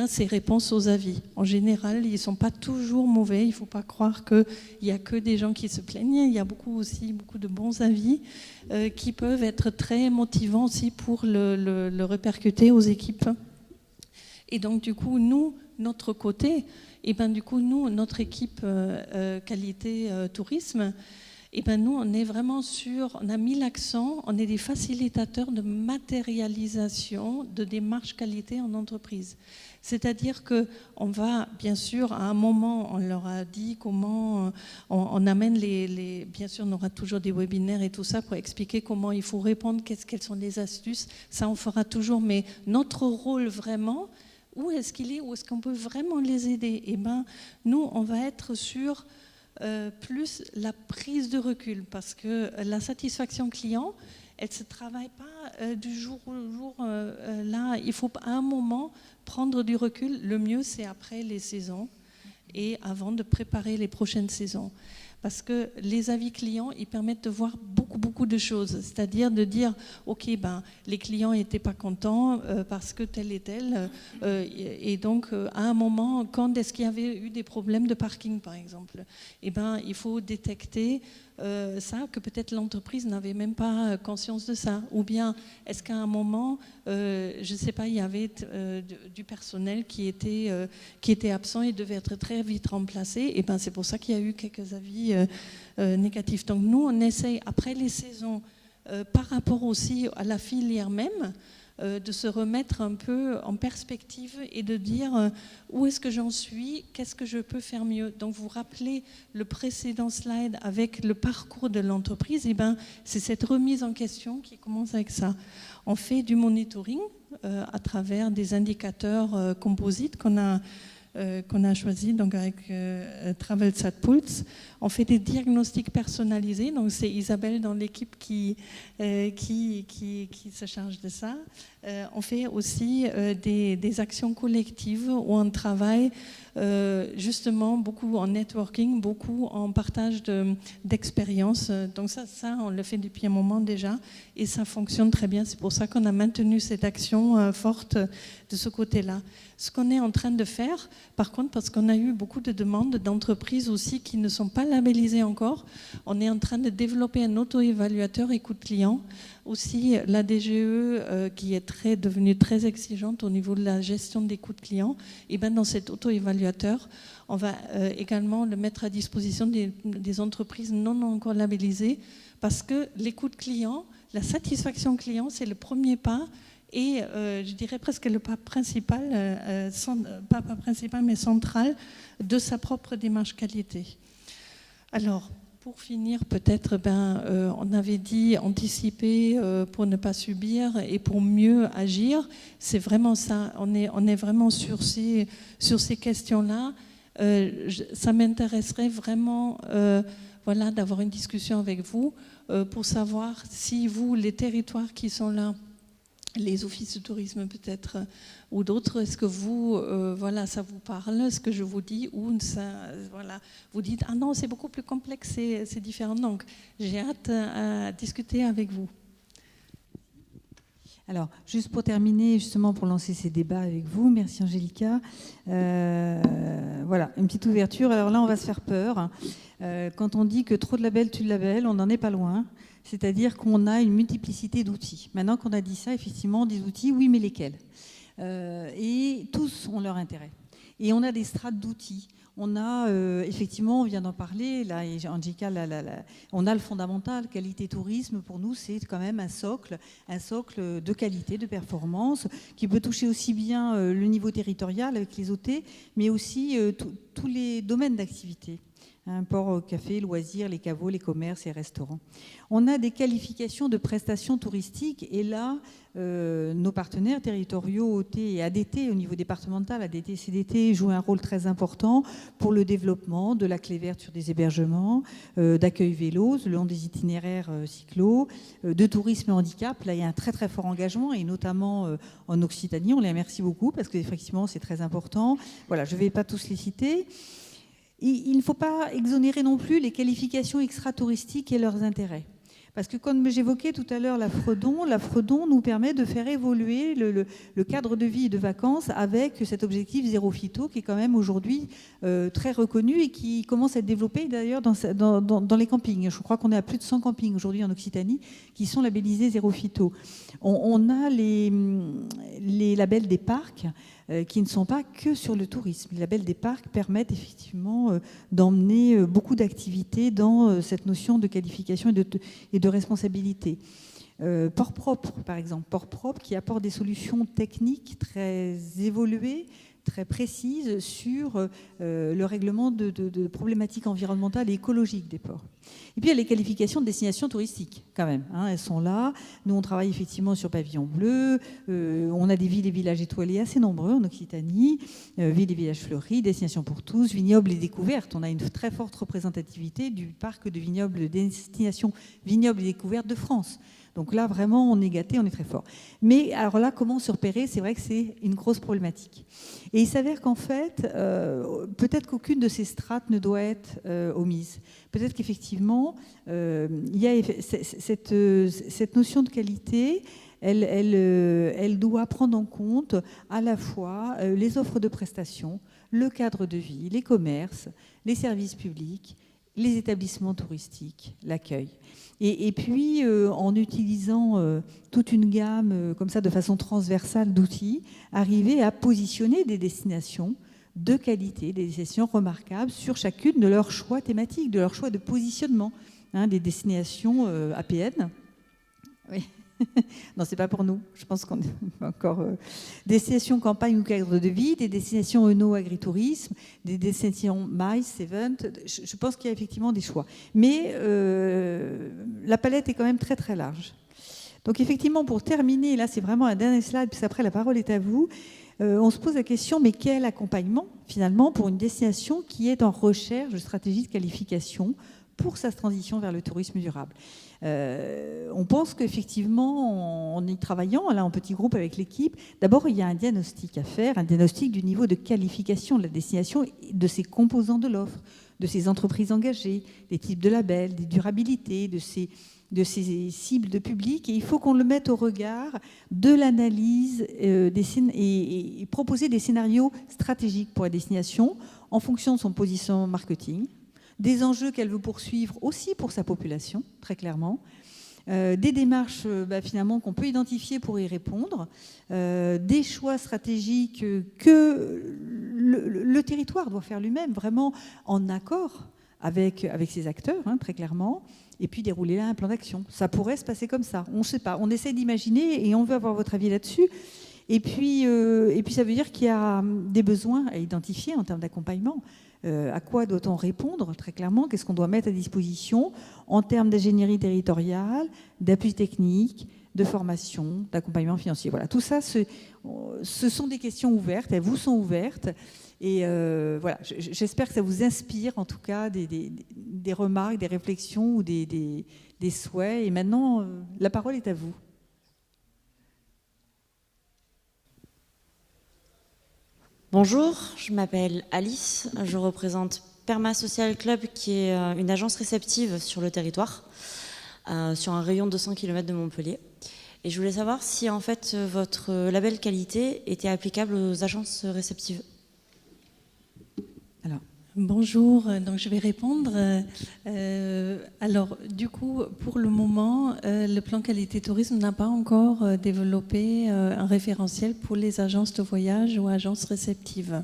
ces réponses aux avis. En général, ils ne sont pas toujours mauvais. Il ne faut pas croire qu'il n'y a que des gens qui se plaignent. Il y a beaucoup de bons avis qui peuvent être très motivants aussi pour le répercuter aux équipes. Et donc, du coup, nous, notre côté, notre équipe qualité tourisme, Et ben nous, on est vraiment on a mis l'accent, on est des facilitateurs de matérialisation de démarches qualité en entreprise. C'est-à-dire qu'on va, bien sûr, à un moment, on leur a dit comment on amène bien sûr, on aura toujours des webinaires et tout ça pour expliquer comment il faut répondre, quelles sont les astuces, ça on fera toujours, mais notre rôle vraiment, où est-ce qu'il est, où est-ce qu'on peut vraiment les aider? Et ben nous, on va être sur plus la prise de recul, parce que la satisfaction client, elle ne se travaille pas du jour au jour. Là, il faut à un moment prendre du recul. Le mieux, c'est après les saisons et avant de préparer les prochaines saisons. Parce que les avis clients, ils permettent de voir beaucoup de choses. C'est-à-dire de dire, OK, les clients n'étaient pas contents parce que tel et tel. Et donc, à un moment, quand est-ce qu'il y avait eu des problèmes de parking, par exemple, il faut détecter ça, que peut-être l'entreprise n'avait même pas conscience de ça. Ou bien, est-ce qu'à un moment, je ne sais pas, il y avait du personnel qui était absent et devait être très vite remplacé. Et c'est pour ça qu'il y a eu quelques avis négatifs. Donc nous, on essaye, après les saisons, par rapport aussi à la filière même, de se remettre un peu en perspective et de dire où est-ce que j'en suis, qu'est-ce que je peux faire mieux. Donc vous rappelez le précédent slide avec le parcours de l'entreprise, c'est cette remise en question qui commence avec ça. On fait du monitoring à travers des indicateurs composites qu'on a choisi donc avec TravelSat Pulse. On fait des diagnostics personnalisés, donc c'est Isabelle dans l'équipe qui se charge de ça. On fait aussi des actions collectives où on travaille justement beaucoup en networking, beaucoup en partage d'expériences. Donc ça, on le fait depuis un moment déjà et ça fonctionne très bien. C'est pour ça qu'on a maintenu cette action forte de ce côté-là. Ce qu'on est en train de faire, par contre, parce qu'on a eu beaucoup de demandes d'entreprises aussi qui ne sont pas labellisées encore, on est en train de développer un auto-évaluateur écoute client. Aussi, la DGE qui est devenue très exigeante au niveau de la gestion des coûts de clients, et dans cet auto-évaluateur, on va également le mettre à disposition des entreprises non encore labellisées, parce que les coûts de clients, la satisfaction client, c'est le premier pas. Et je dirais presque le pas principal, pas principal, mais central de sa propre démarche qualité. Alors, pour finir, peut-être, on avait dit anticiper pour ne pas subir et pour mieux agir. C'est vraiment ça. On est vraiment sur ces questions-là. Ça m'intéresserait vraiment d'avoir une discussion avec vous pour savoir si vous, les territoires qui sont là, les offices de tourisme peut-être, ou d'autres, est-ce que vous, ça vous parle, ce que je vous dis, ou ça, vous dites, ah non, c'est beaucoup plus complexe, c'est différent. Donc, j'ai hâte à discuter avec vous. Alors, juste pour terminer, justement, pour lancer ces débats avec vous, merci Angélica. Voilà, une petite ouverture. Alors là, on va se faire peur. Quand on dit que trop de labels tue le label, on n'en est pas loin. C'est-à-dire qu'on a une multiplicité d'outils. Maintenant qu'on a dit ça, effectivement, des outils, oui, mais lesquels? Et tous ont leur intérêt. Et on a des strates d'outils. On a, effectivement, on vient d'en parler, là, et Angélica, on a le fondamental, qualité tourisme, pour nous, c'est quand même un socle de qualité, de performance, qui peut toucher aussi bien le niveau territorial avec les OT, mais aussi tous les domaines d'activité. Port, café, loisirs, les caveaux, les commerces et restaurants. On a des qualifications de prestations touristiques et là, nos partenaires territoriaux, OT et ADT, au niveau départemental, ADT, CDT, jouent un rôle très important pour le développement de la clé verte sur des hébergements, d'accueil vélo, le long des itinéraires cyclo, de tourisme et handicap. Là, il y a un très très fort engagement et notamment en Occitanie. On les remercie beaucoup parce qu'effectivement, c'est très important. Voilà, je ne vais pas tous les citer. Il ne faut pas exonérer non plus les qualifications extra-touristiques et leurs intérêts. Parce que comme j'évoquais tout à l'heure la Fredon nous permet de faire évoluer le cadre de vie et de vacances avec cet objectif zéro phyto qui est quand même aujourd'hui très reconnu et qui commence à être développé d'ailleurs dans les campings. Je crois qu'on est à plus de 100 campings aujourd'hui en Occitanie qui sont labellisés zéro phyto. On a les labels des parcs. qui ne sont pas que sur le tourisme. Les labels des parcs permettent effectivement d'emmener beaucoup d'activités dans cette notion de qualification et de responsabilité. Port propre, par exemple, Port propre qui apporte des solutions techniques très évoluées, très précises sur le règlement de problématiques environnementales et écologiques des ports. Et puis il y a les qualifications de destination touristique, quand même. Elles sont là. Nous, on travaille effectivement sur pavillon bleu. On a des villes et villages étoilés assez nombreux en Occitanie. Villes et villages fleuris, destination pour tous, vignobles et découvertes. On a une très forte représentativité du parc de vignobles, de destination vignobles et découvertes de France. Donc là, vraiment, on est gâté, on est très fort. Mais alors là, comment se repérer? C'est vrai que c'est une grosse problématique. Et il s'avère qu'en fait, peut-être qu'aucune de ces strates ne doit être omise. Peut-être qu'effectivement, il y a cette notion de qualité, elle doit prendre en compte à la fois les offres de prestations, le cadre de vie, les commerces, les services publics, les établissements touristiques, l'accueil. Et puis, en utilisant toute une gamme comme ça de façon transversale d'outils, arriver à positionner des destinations de qualité, des destinations remarquables sur chacune de leurs choix thématiques, de leurs choix de positionnement, des destinations APN. Oui. Non, c'est pas pour nous. Je pense qu'on est encore destinations campagne ou cadre de vie, des destinations eno-agritourisme, des destinations MICE, Event. Je pense qu'il y a effectivement des choix. Mais la palette est quand même très très large. Donc effectivement, pour terminer, là c'est vraiment un dernier slide, puis après la parole est à vous. On se pose la question, mais quel accompagnement finalement pour une destination qui est en recherche de stratégie de qualification pour sa transition vers le tourisme durable? On pense qu'effectivement, en y travaillant, là en petit groupe avec l'équipe, d'abord il y a un diagnostic à faire, un diagnostic du niveau de qualification de la destination, de ses composants de l'offre, de ses entreprises engagées, des types de labels, des durabilités, de ses cibles de public. Et il faut qu'on le mette au regard de l'analyse et proposer des scénarios stratégiques pour la destination en fonction de son positionnement marketing, des enjeux qu'elle veut poursuivre aussi pour sa population, très clairement, des démarches finalement qu'on peut identifier pour y répondre, des choix stratégiques que le territoire doit faire lui-même, vraiment en accord avec ses acteurs, très clairement, et puis dérouler là un plan d'action. Ça pourrait se passer comme ça, on ne sait pas, on essaie d'imaginer et on veut avoir votre avis là-dessus. Et puis ça veut dire qu'il y a des besoins à identifier en termes d'accompagnement. À quoi doit-on répondre très clairement? Qu'est-ce qu'on doit mettre à disposition en termes d'ingénierie territoriale, d'appui technique, de formation, d'accompagnement financier? Voilà, tout ça, ce sont des questions ouvertes, elles vous sont ouvertes. Et voilà, j'espère que ça vous inspire en tout cas des remarques, des réflexions ou des souhaits. Et maintenant, la parole est à vous. Bonjour, je m'appelle Alice, je représente Perma Social Club qui est une agence réceptive sur le territoire, sur un rayon de 200 km de Montpellier. Et je voulais savoir si en fait votre label qualité était applicable aux agences réceptives. Alors, bonjour, donc je vais répondre. Alors, du coup, pour le moment, le plan qualité tourisme n'a pas encore développé un référentiel pour les agences de voyage ou agences réceptives.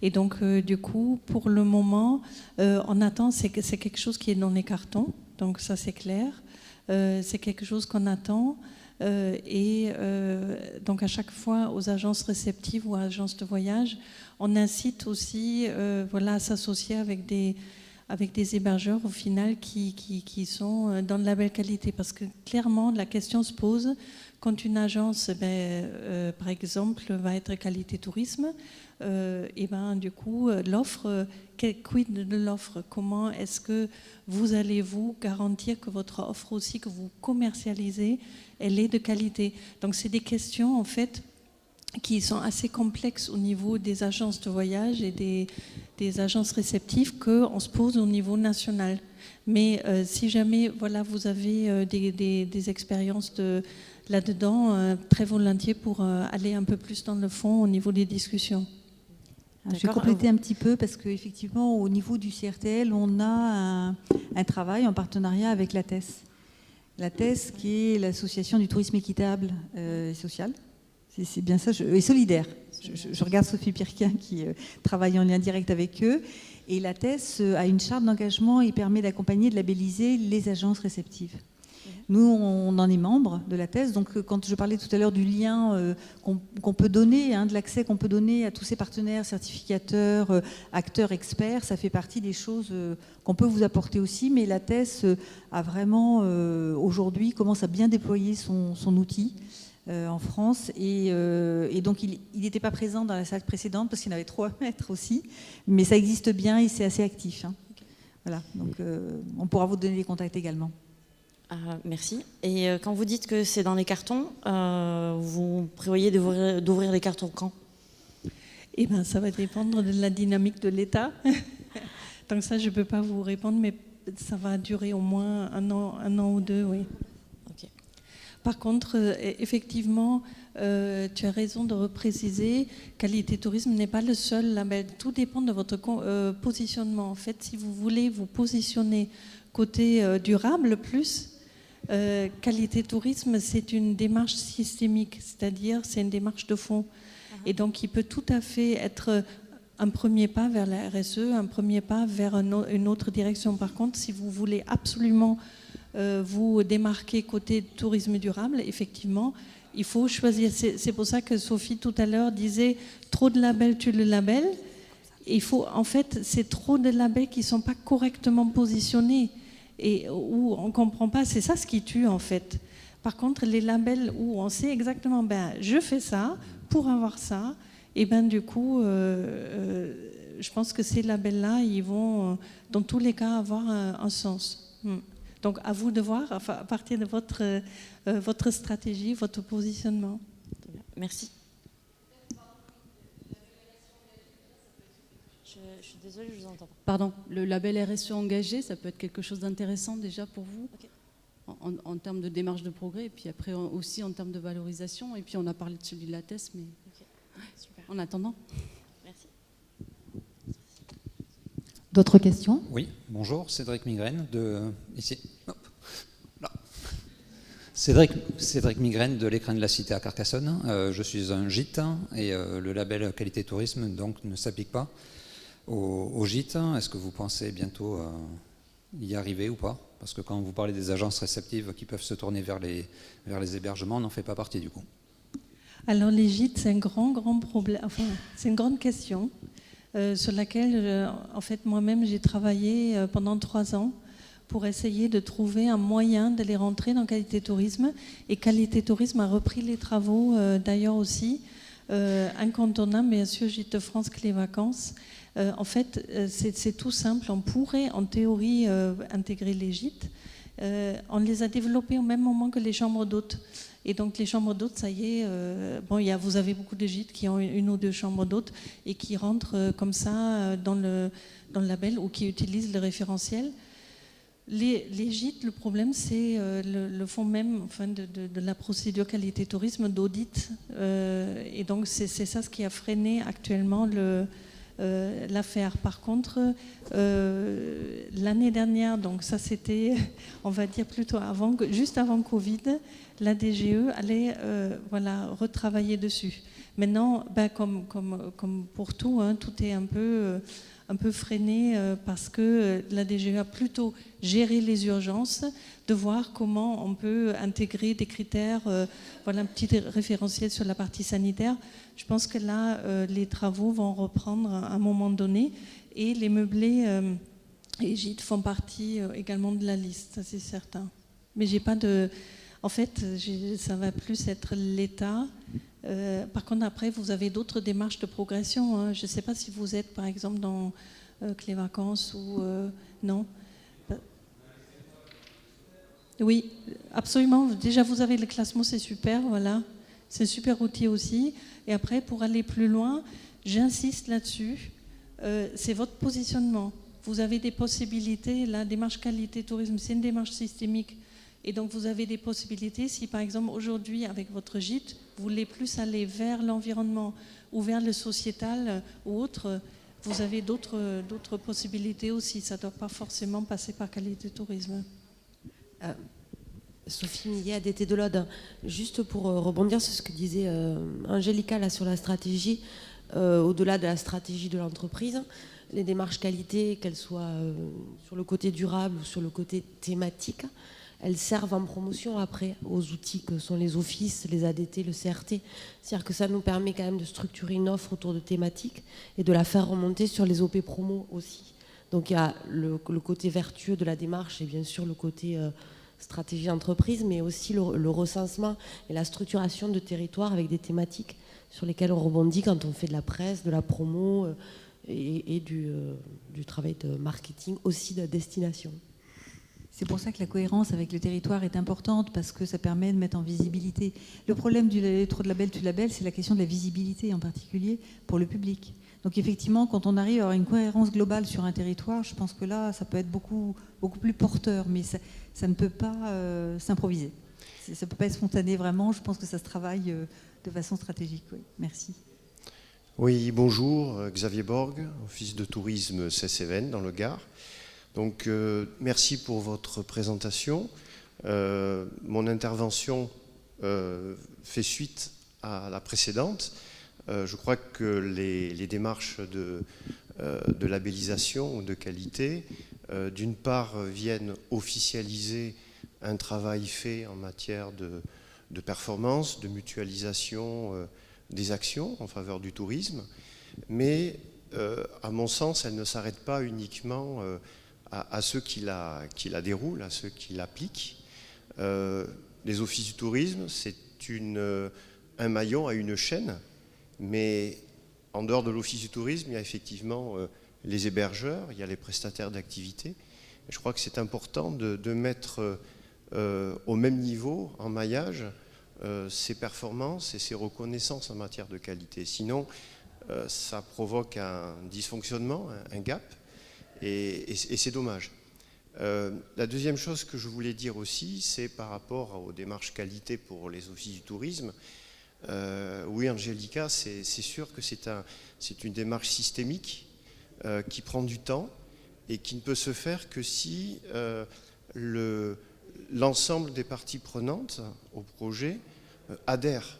Et donc, du coup, pour le moment, on attend, c'est quelque chose qui est dans les cartons, donc ça c'est clair. C'est quelque chose qu'on attend. Donc à chaque fois aux agences réceptives ou aux agences de voyage, on incite aussi à s'associer avec des hébergeurs au final qui sont dans le label qualité, parce que clairement la question se pose quand une agence par exemple va être qualité tourisme, du coup l'offre, quid de l'offre, comment est-ce que vous allez vous garantir que votre offre aussi que vous commercialisez, elle est de qualité? Donc c'est des questions en fait qui sont assez complexes au niveau des agences de voyage et des agences réceptives qu'on se pose au niveau national. Mais si jamais vous avez des expériences là-dedans, très volontiers pour aller un peu plus dans le fond au niveau des discussions. Je vais compléter un petit peu parce qu'effectivement, au niveau du CRTL, on a un travail en partenariat avec l'ATES. L'ATES, qui est l'association du tourisme équitable et social. C'est bien ça, et solidaire. Je regarde Sophie Pirquin qui travaille en lien direct avec eux. Et la TES a une charte d'engagement et permet d'accompagner, de labelliser les agences réceptives. Nous, on en est membre de la TES. Donc, quand je parlais tout à l'heure du lien qu'on peut donner, de l'accès qu'on peut donner à tous ces partenaires, certificateurs, acteurs, experts, ça fait partie des choses qu'on peut vous apporter aussi. Mais la TES a vraiment, aujourd'hui, commence à bien déployer son outil en France. Et donc, il n'était pas présent dans la salle précédente parce qu'il y en avait 3 à mettre aussi. Mais ça existe bien et c'est assez actif. Okay. Voilà. Donc, on pourra vous donner les contacts également. Merci. Et quand vous dites que c'est dans les cartons, vous prévoyez d'ouvrir les cartons quand? Eh bien, ça va dépendre de la dynamique de l'État. Donc ça, je ne peux pas vous répondre, mais ça va durer au moins un an ou 2, oui. Okay. Par contre, effectivement, tu as raison de repréciser, Qualité Tourisme n'est pas le seul label. Tout dépend de votre positionnement. En fait, si vous voulez vous positionner côté durable plus, Qualité Tourisme, c'est une démarche systémique, c'est-à-dire c'est une démarche de fond. Et donc, il peut tout à fait être un premier pas vers la RSE, un premier pas vers une autre direction. Par contre, si vous voulez absolument vous démarquer côté tourisme durable, effectivement, il faut choisir. C'est pour ça que Sophie, tout à l'heure, disait « trop de labels tue le label ». Il faut, en fait, c'est trop de labels qui ne sont pas correctement positionnés. Et où on ne comprend pas, c'est ça ce qui tue en fait. Par contre, les labels où on sait exactement, je fais ça pour avoir ça, et du coup, je pense que ces labels-là, ils vont dans tous les cas avoir un sens. Donc à vous de voir, à partir de votre stratégie, votre positionnement. Merci. Je suis désolée, je vous entends pas. Pardon, le label RSE engagé, ça peut être quelque chose d'intéressant déjà pour vous, okay. en termes de démarche de progrès, et puis après aussi en termes de valorisation. Et puis on a parlé de celui de la TES, mais okay. Super. En attendant. Merci. D'autres questions? Oui, bonjour, Cédric Migraine de ici. Hop, là. Cédric Migraine de l'écrin de la Cité à Carcassonne. Je suis un gîte et le label Qualité Tourisme donc ne s'applique pas au gîte. Est-ce que vous pensez bientôt y arriver ou pas? Parce que quand vous parlez des agences réceptives qui peuvent se tourner vers les hébergements, on n'en fait pas partie du coup. Alors les gîtes, c'est un grand problème. Enfin, c'est une grande question sur laquelle, en fait, moi-même, j'ai travaillé pendant 3 ans pour essayer de trouver un moyen de les rentrer dans Qualité Tourisme. Et Qualité Tourisme a repris les travaux, d'ailleurs aussi, incontournable, bien sûr, Gîtes de France, Clé Vacances. En fait, c'est tout simple. On pourrait, en théorie, intégrer les gîtes. On les a développés au même moment que les chambres d'hôtes. Et donc, les chambres d'hôtes, ça y est, vous avez beaucoup de gîtes qui ont 1 ou 2 chambres d'hôtes et qui rentrent comme ça dans le label ou qui utilisent le référentiel. Les gîtes, le problème, c'est le fond même de la procédure Qualité Tourisme d'audit. Et donc, c'est ça ce qui a freiné actuellement l'affaire. Par contre, l'année dernière, donc ça c'était, on va dire plutôt juste avant Covid, la DGE allait retravailler dessus. Maintenant, comme pour tout, tout est un peu freiné parce que la DGE a plutôt géré les urgences, de voir comment on peut intégrer des critères, un petit référentiel sur la partie sanitaire. Je pense que là, les travaux vont reprendre à un moment donné et les meublés et gîtes font partie également de la liste, ça c'est certain. Mais j'ai pas de... En fait, ça va plus être l'État. Par contre, après, vous avez d'autres démarches de progression. Je ne sais pas si vous êtes, par exemple, dans Clé Vacances ou... non. Oui, absolument. Déjà, vous avez le classement, c'est super, voilà. C'est un super outil aussi. Et après, pour aller plus loin, j'insiste là-dessus, c'est votre positionnement. Vous avez des possibilités. La démarche Qualité Tourisme, c'est une démarche systémique. Et donc, vous avez des possibilités. Si, par exemple, aujourd'hui, avec votre gîte, vous voulez plus aller vers l'environnement ou vers le sociétal ou autre, vous avez d'autres possibilités aussi. Ça ne doit pas forcément passer par Qualité Tourisme. Sophie Millet, ADT de l'Aude. Juste pour rebondir sur ce que disait Angélica là, sur la stratégie, au-delà de la stratégie de l'entreprise, les démarches qualité, qu'elles soient sur le côté durable ou sur le côté thématique, elles servent en promotion après aux outils que sont les offices, les ADT, le CRT. C'est-à-dire que ça nous permet quand même de structurer une offre autour de thématiques et de la faire remonter sur les OP promo aussi. Donc il y a le côté vertueux de la démarche et bien sûr le côté stratégie d'entreprise, mais aussi le recensement et la structuration de territoires avec des thématiques sur lesquelles on rebondit quand on fait de la presse, de la promo et du travail de marketing aussi de destination. C'est pour ça que la cohérence avec le territoire est importante, parce que ça permet de mettre en visibilité. Le problème du trop de label, tu label, c'est la question de la visibilité en particulier pour le public. Donc effectivement, quand on arrive à avoir une cohérence globale sur un territoire, je pense que là, ça peut être beaucoup plus porteur, mais ça ne peut pas s'improviser. Ça ne peut pas être spontané vraiment, je pense que ça se travaille de façon stratégique. Oui. Merci. Oui, bonjour, Xavier Borg, office de tourisme Cévennes dans le Gard. Donc merci pour votre présentation. Mon intervention fait suite à la précédente. Je crois que les démarches de labellisation ou de qualité, d'une part, viennent officialiser un travail fait en matière de performance, de mutualisation des actions en faveur du tourisme, mais à mon sens, elles ne s'arrêtent pas uniquement à ceux qui la déroulent, à ceux qui l'appliquent. Les offices du tourisme, c'est un maillon à une chaîne. Mais en dehors de l'office du tourisme, il y a effectivement les hébergeurs, il y a les prestataires d'activités. Je crois que c'est important de mettre au même niveau, en maillage, ces performances et ces reconnaissances en matière de qualité. Sinon, ça provoque un dysfonctionnement, un gap, et c'est dommage. La deuxième chose que je voulais dire aussi, c'est par rapport aux démarches qualité pour les offices du tourisme. Oui, Angélica, c'est sûr que c'est une démarche systémique qui prend du temps et qui ne peut se faire que si l'ensemble des parties prenantes au projet adhèrent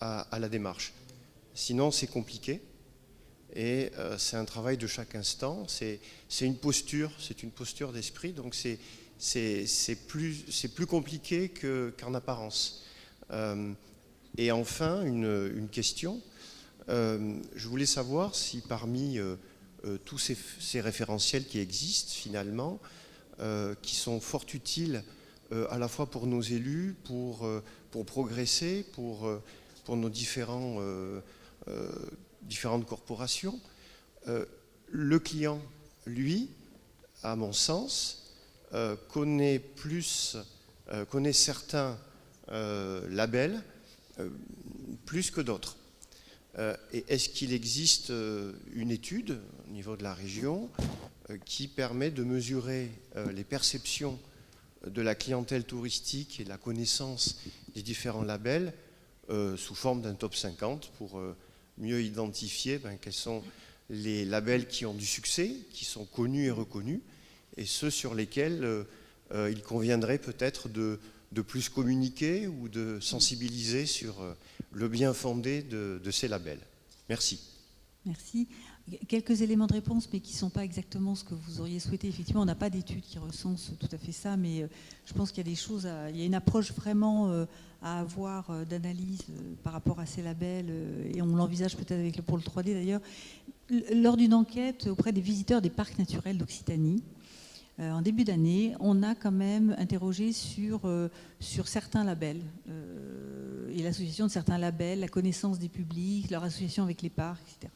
à la démarche. Sinon, c'est compliqué et c'est un travail de chaque instant. C'est une posture d'esprit, donc c'est plus compliqué qu'en apparence. Et enfin, une question. Je voulais savoir si parmi tous ces référentiels qui existent finalement, qui sont fort utiles à la fois pour nos élus, pour progresser, pour nos différentes corporations, le client, lui, à mon sens, connaît certains labels plus que d'autres. Et est-ce qu'il existe une étude au niveau de la région qui permet de mesurer les perceptions de la clientèle touristique et de la connaissance des différents labels sous forme d'un top 50 pour mieux identifier quels sont les labels qui ont du succès, qui sont connus et reconnus, et ceux sur lesquels il conviendrait peut-être de plus communiquer ou de sensibiliser sur le bien fondé de ces labels. Merci. Merci. Quelques éléments de réponse, mais qui ne sont pas exactement ce que vous auriez souhaité. Effectivement, on n'a pas d'études qui recensent tout à fait ça, mais je pense qu'il y a des choses, il y a une approche vraiment à avoir d'analyse par rapport à ces labels, et on l'envisage peut-être pour le 3D d'ailleurs. Lors d'une enquête auprès des visiteurs des parcs naturels d'Occitanie, en début d'année, on a quand même interrogé sur certains labels et l'association de certains labels, la connaissance des publics, leur association avec les parcs, etc.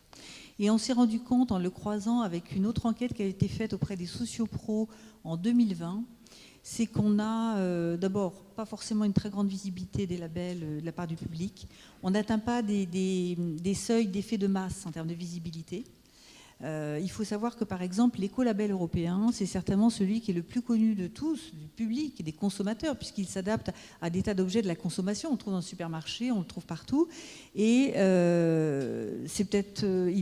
Et on s'est rendu compte, en le croisant avec une autre enquête qui a été faite auprès des sociopros en 2020, c'est qu'on a d'abord pas forcément une très grande visibilité des labels de la part du public. On n'atteint pas des seuils d'effet de masse en termes de visibilité. Il faut savoir que, par exemple, l'écolabel européen, c'est certainement celui qui est le plus connu de tous, du public et des consommateurs, puisqu'il s'adapte à des tas d'objets de la consommation. On le trouve dans le supermarché, on le trouve partout. Et il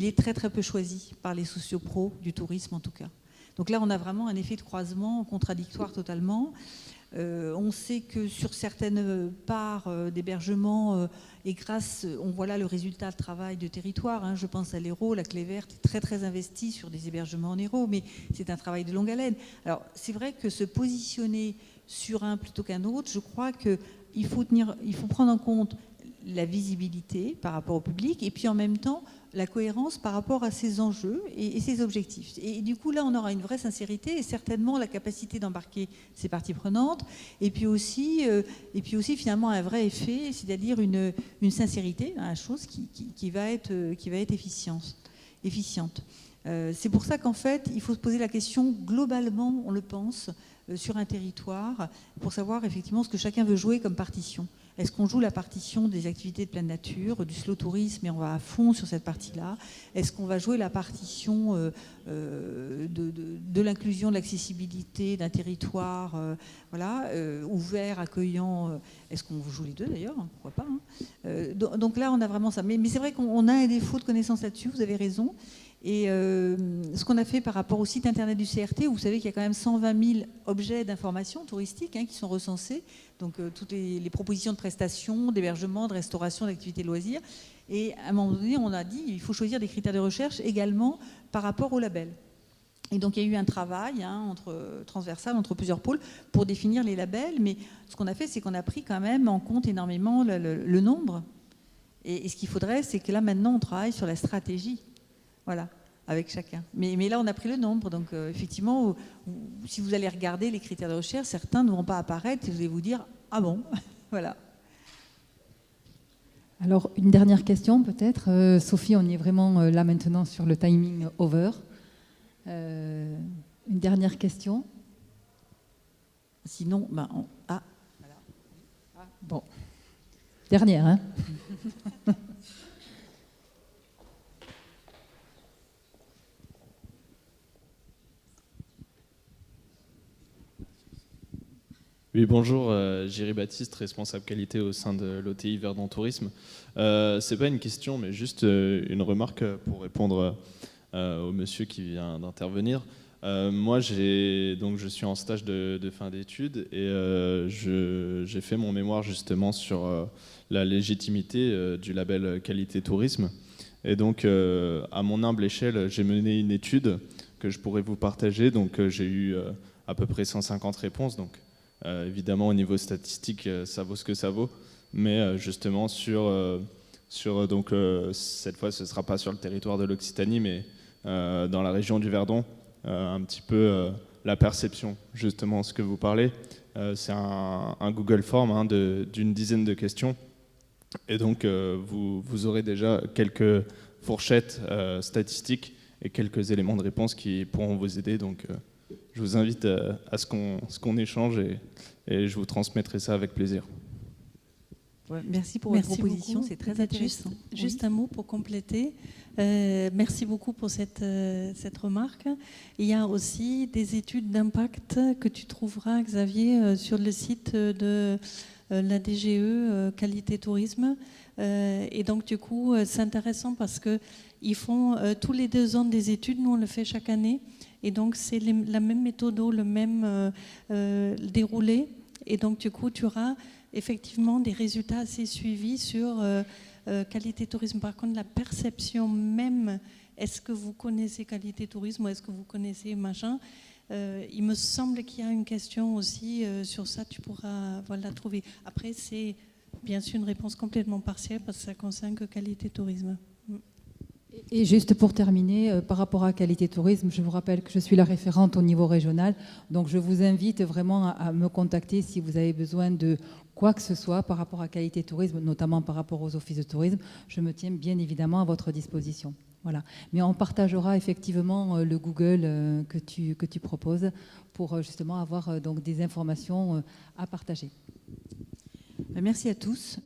est très très peu choisi par les sociopros du tourisme, en tout cas. Donc là, on a vraiment un effet de croisement contradictoire totalement. On sait que sur certaines parts d'hébergement, et on voit là le résultat de travail de territoire, hein, je pense à l'Hérault, la Clé Verte est très très investie sur des hébergements en Hérault, mais c'est un travail de longue haleine. Alors c'est vrai que se positionner sur un plutôt qu'un autre, je crois qu'il faut prendre en compte la visibilité par rapport au public et puis en même temps la cohérence par rapport à ses enjeux et ses objectifs. Et du coup, là, on aura une vraie sincérité et certainement la capacité d'embarquer ces parties prenantes et puis aussi finalement un vrai effet, c'est-à-dire une sincérité dans la chose qui va être efficiente. C'est pour ça qu'en fait, il faut se poser la question globalement, on le pense, sur un territoire, pour savoir effectivement ce que chacun veut jouer comme partition. Est-ce qu'on joue la partition des activités de pleine nature, du slow tourisme et on va à fond sur cette partie-là? Est-ce qu'on va jouer la partition de l'inclusion, de l'accessibilité d'un territoire ouvert, accueillant? Est-ce qu'on joue les deux d'ailleurs? Pourquoi pas, hein. Donc là, on a vraiment ça. Mais c'est vrai qu'on a un défaut de connaissance là-dessus, vous avez raison. Et ce qu'on a fait par rapport au site internet du CRT, où vous savez qu'il y a quand même 120 000 objets d'information touristique qui sont recensés, donc toutes les propositions de prestations, d'hébergement, de restauration, d'activités de loisirs. Et à un moment donné, on a dit qu'il faut choisir des critères de recherche également par rapport au label. Et donc il y a eu un travail transversal entre plusieurs pôles pour définir les labels. Mais ce qu'on a fait, c'est qu'on a pris quand même en compte énormément le nombre. Et ce qu'il faudrait, c'est que là maintenant, on travaille sur la stratégie. Voilà, avec chacun. Mais là, on a pris le nombre. Donc, effectivement, si vous allez regarder les critères de recherche, certains ne vont pas apparaître et vous allez vous dire « Ah bon ?» Voilà. Alors, une dernière question peut-être. Sophie, on est vraiment là maintenant sur le timing over. Une dernière question. Sinon, voilà. Bon. Dernière, hein. Oui, bonjour, Géry Baptiste, responsable qualité au sein de l'OTI Verdon Tourisme. C'est pas une question, mais juste une remarque pour répondre au monsieur qui vient d'intervenir. Moi, je suis en stage de fin d'études et j'ai fait mon mémoire justement sur la légitimité du label qualité tourisme. Et donc, à mon humble échelle, j'ai mené une étude que je pourrais vous partager. Donc, j'ai eu à peu près 150 réponses. Donc, évidemment, au niveau statistique, ça vaut ce que ça vaut. Mais justement, donc, cette fois, ce ne sera pas sur le territoire de l'Occitanie, mais dans la région du Verdon, un petit peu la perception, justement, ce que vous parlez. C'est un Google Form d'une dizaine de questions. Et donc, vous aurez déjà quelques fourchettes statistiques et quelques éléments de réponse qui pourront vous aider. Donc, je vous invite à ce qu'on échange et je vous transmettrai ça avec plaisir. Merci pour votre proposition, c'est très intéressant. Juste un mot pour compléter. Merci beaucoup pour cette remarque. Il y a aussi des études d'impact que tu trouveras, Xavier, sur le site de la DGE Qualité Tourisme. Et donc, du coup, c'est intéressant parce qu'ils font tous les 2 ans des études. Nous, on le fait chaque année. Et donc, c'est la même méthode, le même déroulé. Et donc, du coup, tu auras effectivement des résultats assez suivis sur qualité tourisme. Par contre, la perception même, est-ce que vous connaissez qualité tourisme ou est-ce que vous connaissez machin? Il me semble qu'il y a une question aussi sur ça, tu pourras trouver. Après, c'est bien sûr une réponse complètement partielle parce que ça concerne que qualité tourisme. Et juste pour terminer, par rapport à Qualité Tourisme, je vous rappelle que je suis la référente au niveau régional. Donc je vous invite vraiment à me contacter si vous avez besoin de quoi que ce soit par rapport à Qualité Tourisme, notamment par rapport aux offices de tourisme. Je me tiens bien évidemment à votre disposition. Voilà. Mais on partagera effectivement le Google que tu proposes pour justement avoir donc des informations à partager. Merci à tous.